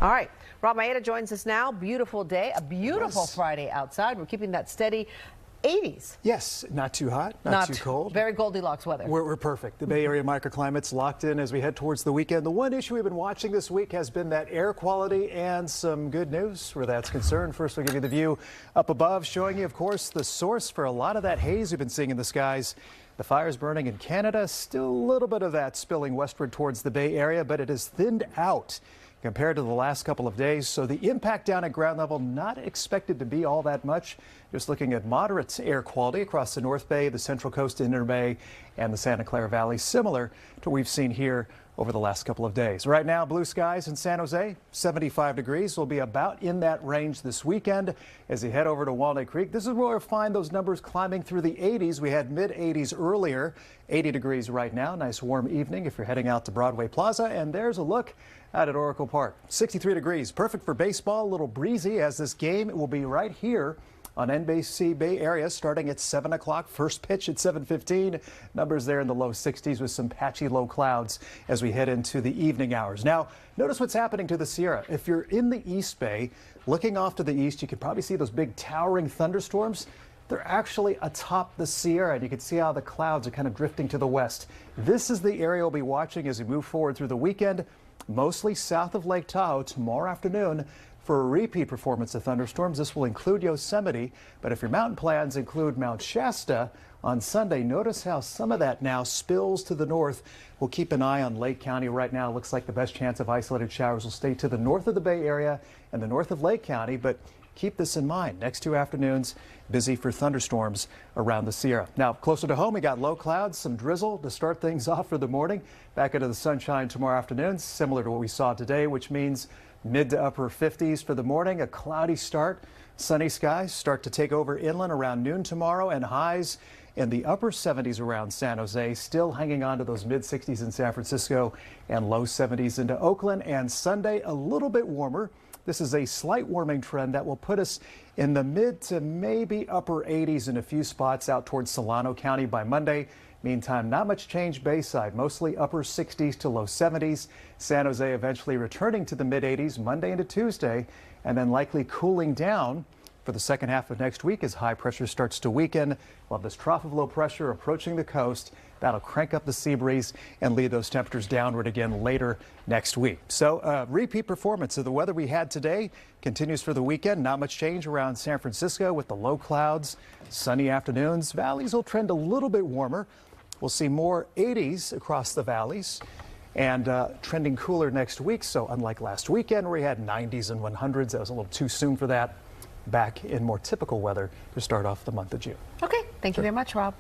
All right, Rob Mayeda joins us now. Beautiful day, a beautiful Friday outside. We're keeping that steady 80s. Yes, not too hot, not too cold. Very Goldilocks weather. We're perfect. The Bay Area microclimate's locked in as we head towards the weekend. The one issue we've been watching this week has been that air quality, and some good news where that's concerned. First, we'll give you the view up above, showing you, of course, the source for a lot of that haze we've been seeing in the skies. The fires burning in Canada, still a little bit of that spilling westward towards the Bay Area, but it has thinned out compared to the last couple of days. So the impact down at ground level not expected to be all that much. Just looking at moderate air quality across the North Bay, the Central Coast, Inner Bay, and the Santa Clara Valley, similar to what we've seen here over the last couple of days. Right now, blue skies in San Jose, 75 degrees. Will be about in that range this weekend as you head over to Walnut Creek. This is where we'll find those numbers climbing through the 80s. We had mid-80s earlier, 80 degrees right now. Nice warm evening if you're heading out to Broadway Plaza. And there's a look out at Oracle Park. 63 degrees, perfect for baseball, a little breezy as this game will be right here on NBC Bay Area starting at 7 o'clock. First pitch at 7:15. Numbers there in the low 60s with some patchy low clouds as we head into the evening hours. Now, notice what's happening to the Sierra. If you're in the East Bay, looking off to the east, you can probably see those big towering thunderstorms. They're actually atop the Sierra, and you can see how the clouds are kind of drifting to the west. This is the area we'll be watching as we move forward through the weekend, mostly south of Lake Tahoe tomorrow afternoon. For a repeat performance of thunderstorms, this will include Yosemite, but if your mountain plans include Mount Shasta on Sunday, notice how some of that now spills to the north. We'll keep an eye on Lake County right now. It looks like the best chance of isolated showers will stay to the north of the Bay Area and the north of Lake County, but keep this in mind. Next two afternoons, busy for thunderstorms around the Sierra. Now, closer to home, we got low clouds, some drizzle to start things off for the morning. Back into the sunshine tomorrow afternoon, similar to what we saw today, which means mid to upper 50s for the morning, a cloudy start. Sunny skies start to take over inland around noon tomorrow, and highs in the upper 70s around San Jose, still hanging on to those mid 60s in San Francisco and low 70s into Oakland. And Sunday, a little bit warmer. This is a slight warming trend that will put us in the mid to maybe upper 80s in a few spots out towards Solano County by Monday. Meantime, not much change Bayside, mostly upper 60s to low 70s. San Jose eventually returning to the mid 80s Monday into Tuesday, and then likely cooling down for the second half of next week as high pressure starts to weaken. We'll have this trough of low pressure approaching the coast. That'll crank up the sea breeze and lead those temperatures downward again later next week. So repeat performance of the weather we had today continues for the weekend. Not much change around San Francisco with the low clouds, sunny afternoons. Valleys will trend a little bit warmer. We'll see more 80s across the valleys and trending cooler next week. So unlike last weekend where we had 90s and 100s, that was a little too soon for that. Back in more typical weather to start off the month of June. Okay, thank you very much, Rob.